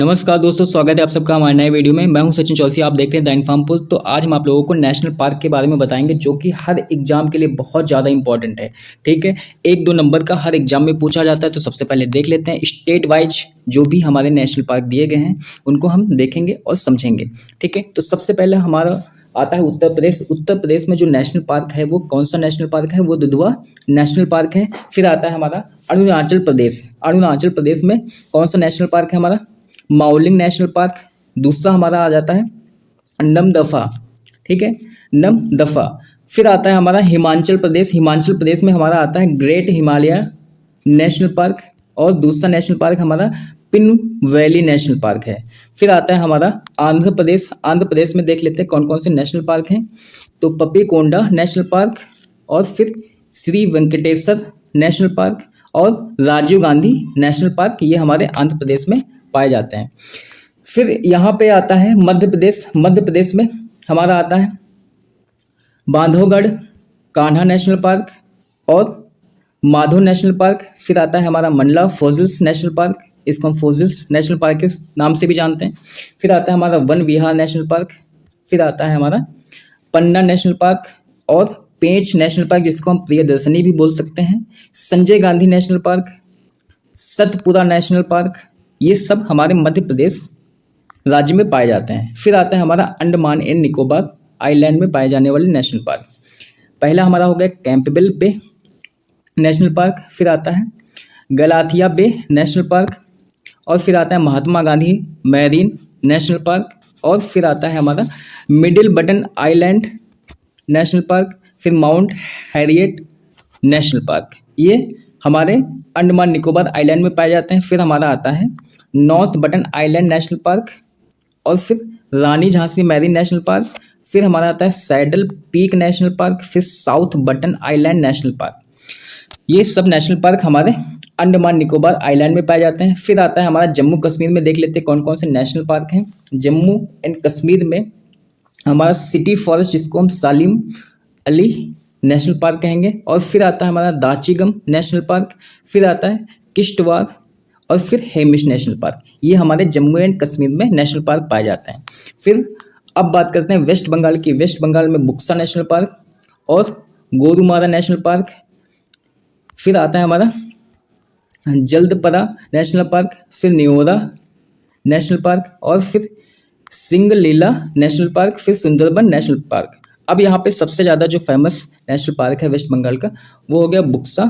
नमस्कार दोस्तों, स्वागत है आप सबका हमारे नए वीडियो में। मैं हूं सचिन चौरसिया, आप देख रहे हैं द इन्फॉर्मपुर। तो आज हम आप लोगों को नेशनल पार्क के बारे में बताएंगे जो कि हर एग्जाम के लिए बहुत ज़्यादा इंपॉर्टेंट है। ठीक है, 1-2 नंबर का हर एग्जाम में पूछा जाता है। तो सबसे पहले देख लेते हैं स्टेट वाइज जो भी हमारे नेशनल पार्क दिए गए हैं उनको हम देखेंगे और समझेंगे। ठीक है, तो सबसे पहले हमारा आता है उत्तर प्रदेश। उत्तर प्रदेश में जो नेशनल पार्क है वो कौन सा नेशनल पार्क है? वो दुधवा नेशनल पार्क है। फिर आता है हमारा अरुणाचल प्रदेश। अरुणाचल प्रदेश में कौन सा नेशनल पार्क है? हमारा माउलिंग नेशनल पार्क। दूसरा हमारा आ जाता है नमदफा। ठीक है, नमदफा। फिर आता है हमारा हिमाचल प्रदेश। हिमाचल प्रदेश में हमारा आता है ग्रेट हिमालय नेशनल पार्क। और दूसरा नेशनल पार्क हमारा पिन वैली नेशनल पार्क है। फिर आता है हमारा आंध्र प्रदेश। आंध्र प्रदेश में देख लेते हैं कौन कौन से नेशनल पार्क हैं। तो पपीकोंडा नेशनल पार्क, और फिर श्री वेंकटेश्वर नेशनल पार्क, और राजीव गांधी नेशनल पार्क। ये हमारे आंध्र प्रदेश में पाए जाते हैं। फिर यहाँ पे आता है मध्य प्रदेश। मध्य प्रदेश में हमारा आता है बांधवगढ़ कान्हा नेशनल पार्क और माधव नेशनल पार्क। फिर आता है हमारा मंडला फोसिल्स नेशनल पार्क, इसको हम फोसिल्स नेशनल पार्क के नाम से भी जानते हैं। फिर आता है हमारा वन विहार नेशनल पार्क। फिर आता है हमारा पन्ना नेशनल पार्क और पेंच नेशनल पार्क, जिसको हम प्रियदर्शनी भी बोल सकते हैं। Sanjay Gandhi national park, Satpura national park, ये सब हमारे मध्य प्रदेश राज्य में पाए जाते हैं। फिर आता है हमारा अंडमान एंड निकोबार आइलैंड में पाए जाने वाले नेशनल पार्क। पहला हमारा हो गया कैंपबेल बे नेशनल पार्क। फिर आता है गलाथिया बे नेशनल पार्क, और फिर आता है Mahatma Gandhi marine national Park, और फिर आता है हमारा middle button island national park. फिर माउंट हैरियट नेशनल पार्क, ये हमारे अंडमान निकोबार आइलैंड में पाए जाते हैं। फिर हमारा आता है north button island national Park, और फिर रानी झांसी मैरीन नेशनल पार्क। फिर हमारा आता है सैडल पीक नेशनल पार्क। फिर south button island national park. ये सब नेशनल पार्क हमारे अंडमान निकोबार आइलैंड में पाए जाते हैं। फिर आता है हमारा जम्मू कश्मीर में, देख लेते हैं कौन कौन से नेशनल पार्क हैं। जम्मू एंड कश्मीर में हमारा सिटी फॉरेस्ट, जिसको हम सालिम अली नेशनल पार्क कहेंगे। और फिर आता है हमारा दाचीगम नेशनल पार्क। फिर आता है किश्तवाड़, और फिर हेमिश नेशनल पार्क। ये हमारे जम्मू एंड कश्मीर में नेशनल पार्क पाए जाते हैं। फिर अब बात करते हैं वेस्ट बंगाल की। वेस्ट बंगाल में बुक्सा नेशनल पार्क और गोरुमारा नेशनल पार्क। फिर आता है हमारा जल्दपरा नेशनल पार्क, फिर न्योरा नेशनल पार्क, और फिर सिंगलीला नेशनल पार्क, फिर सुंदरबन नेशनल पार्क। अब यहाँ पे सबसे ज़्यादा जो फेमस नेशनल पार्क है वेस्ट बंगाल का, वो हो गया बुक्सा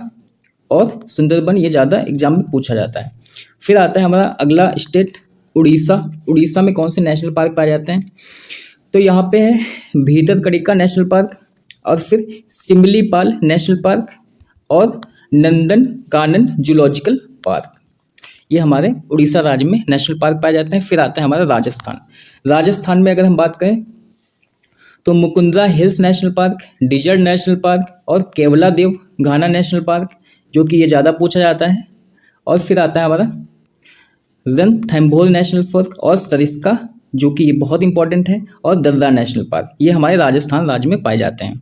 और सुंदरबन। ये ज़्यादा एग्जाम में पूछा जाता है। फिर आता है हमारा अगला स्टेट उड़ीसा। उड़ीसा में कौन से नेशनल पार्क पाए जाते हैं? तो यहाँ पे है भीतरकनिका नेशनल पार्क, और फिर सिमलीपाल नेशनल पार्क, और नंदन कानन जूलॉजिकल पार्क। ये हमारे उड़ीसा राज्य में नेशनल पार्क पाए जाते हैं। फिर आता है हमारा राजस्थान। राजस्थान में अगर हम बात करें तो Mukundra Hills National Park, Desert National Park, और केवलादेव घाना नेशनल पार्क, जो कि ये ज़्यादा पूछा जाता है। और फिर आता है हमारा रणथंभौर नेशनल पार्क, और सरिस्का, जो कि ये बहुत इंपॉर्टेंट है, और दर्रा नेशनल पार्क। ये हमारे राजस्थान राज्य में पाए जाते हैं।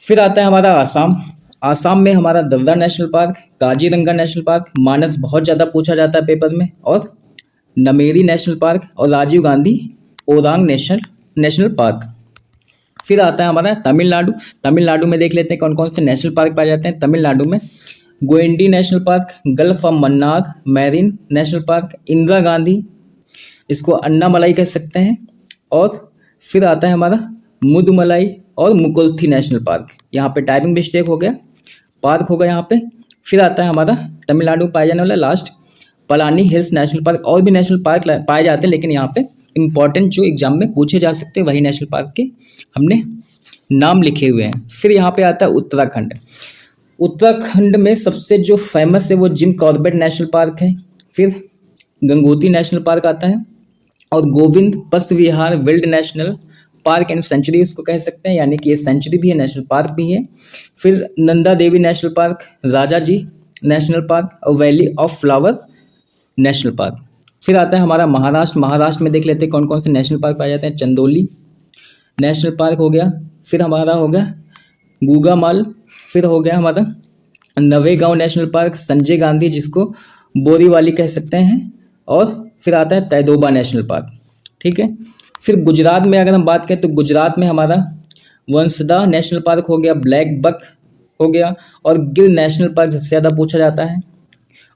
फिर आता है हमारा आसाम। आसाम में हमारा Darrah national park, Kaziranga national park, Manas बहुत ज़्यादा पूछा जाता है पेपर में, और नमेरी नेशनल पार्क, और राजीव गांधी ओरांग नेशनल पार्क। फिर आता है हमारा तमिलनाडु। तमिलनाडु में देख लेते हैं कौन कौन से नेशनल पार्क पाए जाते हैं। तमिलनाडु में Guindy national park, gulf of Mannar marine national park, Indira Gandhi, इसको अन्नामलाई कह सकते हैं, और फिर आता है हमारा मुदुमलाई और मुकुर्थी नेशनल पार्क। यहाँ पे टाइपिंग मिस्टेक हो गया, पार्क होगा यहाँ पे। फिर आता है हमारा तमिलनाडु में पाए जाने वाला last Palani hills National Park. और भी नेशनल पार्क पाए जाते हैं, लेकिन यहाँ पे इंपॉर्टेंट जो एग्जाम में पूछे जा सकते हैं वही नेशनल पार्क के हमने नाम लिखे हुए हैं। फिर यहाँ पे आता है उत्तराखंड। उत्तराखंड में सबसे जो फेमस है वो जिम कॉर्बेट नेशनल पार्क है। फिर गंगोत्री नेशनल पार्क आता है, और Govind Pashu Vihar wild national park and sanctuary उसको कह सकते हैं, यानी कि ये सेंचुरी भी है, नेशनल पार्क भी है। फिर नंदा देवी नेशनल पार्क, राजा जी नेशनल पार्क, और valley of flower national park. फिर आता है हमारा महाराष्ट्र। महाराष्ट्र में देख लेते हैं कौन कौन से नेशनल पार्क पाए जाते हैं। चंदोली नेशनल पार्क हो गया, फिर हमारा हो गया गूगामाल, फिर हो गया हमारा नवेगांव नेशनल पार्क, संजय गांधी जिसको बोरीवाली कह सकते हैं, और फिर आता है तैदोबा नेशनल पार्क, ठीक है। फिर गुजरात में अगर हम बात करें तो गुजरात में हमारा वंसदा नेशनल पार्क हो गया, ब्लैक बक हो गया, और गिर नेशनल पार्क सबसे ज़्यादा पूछा जाता है,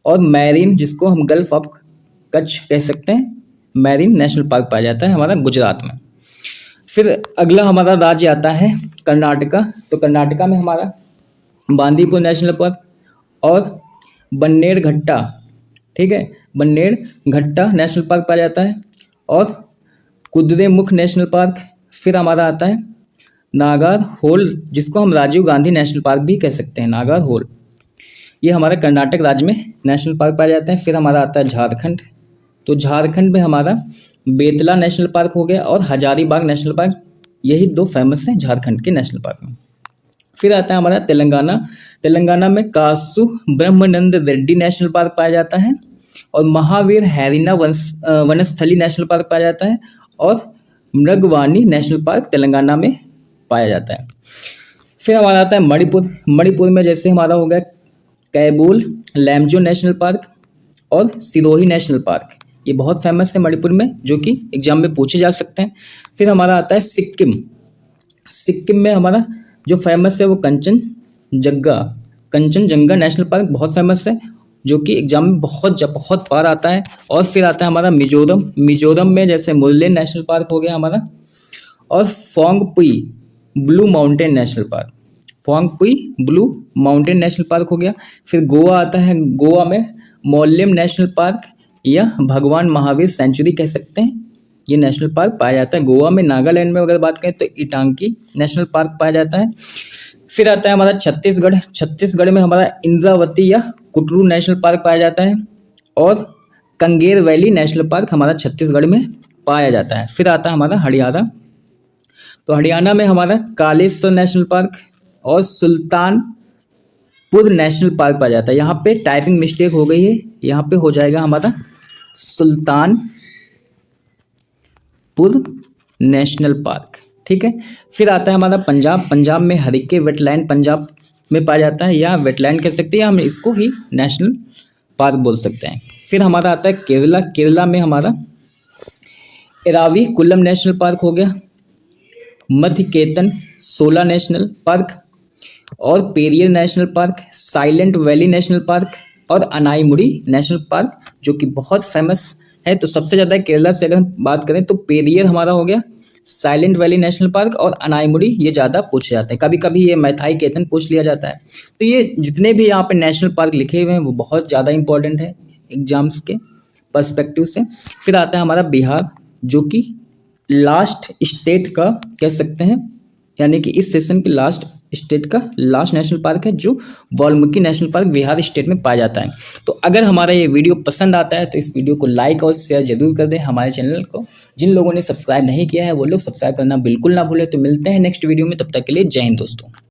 और मैरीन जिसको हम गल्फ ऑफ कच्छ कह सकते हैं, मैरीन नेशनल पार्क पाया जाता है हमारा गुजरात में। फिर अगला हमारा राज्य आता है कर्नाटका। तो कर्नाटका में हमारा बांदीपुर नेशनल पार्क और बन्नेर घट्टा, ठीक है, बन्नेर घट्टा नेशनल पार्क पाया जाता है, और कुद्रेमुख नेशनल पार्क। फिर हमारा आता है नागर होल जिसको हम राजीव गांधी नेशनल पार्क भी कह सकते हैं, नागर होल। ये हमारा कर्नाटक राज्य में नेशनल पार्क पाए जाते हैं। फिर हमारा आता है झारखंड। तो झारखंड में हमारा बेतला नेशनल पार्क हो गया और हजारीबाग नेशनल पार्क, यही दो फेमस हैं झारखंड के नेशनल पार्क में। फिर आता है हमारा तेलंगाना। तेलंगाना में कासु ब्रह्मानंद रेड्डी नेशनल पार्क पाया जाता है, और महावीर हैरिना वनस्थली नेशनल पार्क पाया जाता है, और मृगवानी नेशनल पार्क तेलंगाना में पाया जाता है। फिर हमारा आता है मणिपुर। मणिपुर में जैसे हमारा हो गया कैबूल लैमजो नेशनल पार्क और सिरोही नेशनल पार्क, ये बहुत फेमस है मणिपुर में, जो कि एग्जाम में पूछे जा सकते हैं। फिर हमारा आता है सिक्किम। सिक्किम में हमारा जो फेमस है वो कंचनजंगा नेशनल पार्क बहुत फेमस है, जो कि एग्जाम में बहुत बार आता है। और फिर आता है हमारा मिजोरम। मिजोरम में जैसे मुरलेन नेशनल पार्क हो गया हमारा, और Phawngpui blue mountain national park, Phawngpui blue mountain national park हो गया। फिर गोवा आता है। गोवा में मोल्लेम नेशनल पार्क या भगवान महावीर सेंचुरी कह सकते हैं, ये नेशनल पार्क पाया जाता है गोवा में। नागालैंड में अगर बात करें तो इटांकी नेशनल पार्क पाया जाता है। फिर आता है हमारा छत्तीसगढ़। छत्तीसगढ़ में हमारा इंद्रावती या कुटरू नेशनल पार्क पाया जाता है, और कंगेर वैली नेशनल पार्क हमारा छत्तीसगढ़ में पाया जाता है। फिर आता है हमारा हरियाणा। तो हरियाणा में हमारा कालेश्वर नेशनल पार्क और सुल्तानपुर नेशनल पार्क पाया जाता है। यहाँ पे टाइपिंग मिस्टेक हो गई है, यहाँ पे हो जाएगा हमारा सुल्तानपुर नेशनल पार्क, ठीक है। फिर आता है हमारा पंजाब। पंजाब में हरिके वेटलैंड पंजाब में पाया जाता है, या वेटलैंड कह सकते हैं, या हम इसको ही नेशनल पार्क बोल सकते हैं। फिर हमारा आता है केरला। केरला में हमारा एराविकुलम नेशनल पार्क हो गया, मथिकेतन सोला नेशनल पार्क, और Periyar national park, silent valley national Park, और अनाईमुड़ी नेशनल पार्क, जो कि बहुत फेमस है। तो सबसे ज़्यादा केरला से अगर हम बात करें तो पेरियर हमारा हो गया, साइलेंट वैली नेशनल पार्क और अनाईमुड़ी ये ज़्यादा पूछे जाते हैं। कभी कभी ये मैथाई केतन पूछ लिया जाता है। तो ये जितने भी यहाँ पे नेशनल पार्क लिखे हुए हैं वो बहुत ज़्यादा इंपॉर्टेंट है एग्जाम्स के पर्सपेक्टिव से। फिर आता है हमारा बिहार, जो कि लास्ट स्टेट का कह सकते हैं, यानी कि इस सेशन के लास्ट स्टेट का लास्ट नेशनल पार्क है, जो Valmiki national park Bihar state में पाया जाता है। तो अगर हमारा ये वीडियो पसंद आता है तो इस वीडियो को लाइक और शेयर जरूर कर दें। हमारे चैनल को जिन लोगों ने सब्सक्राइब नहीं किया है वो लोग सब्सक्राइब करना बिल्कुल ना भूलें। तो मिलते हैं नेक्स्ट वीडियो में, तब तक के लिए जय हिंद दोस्तों।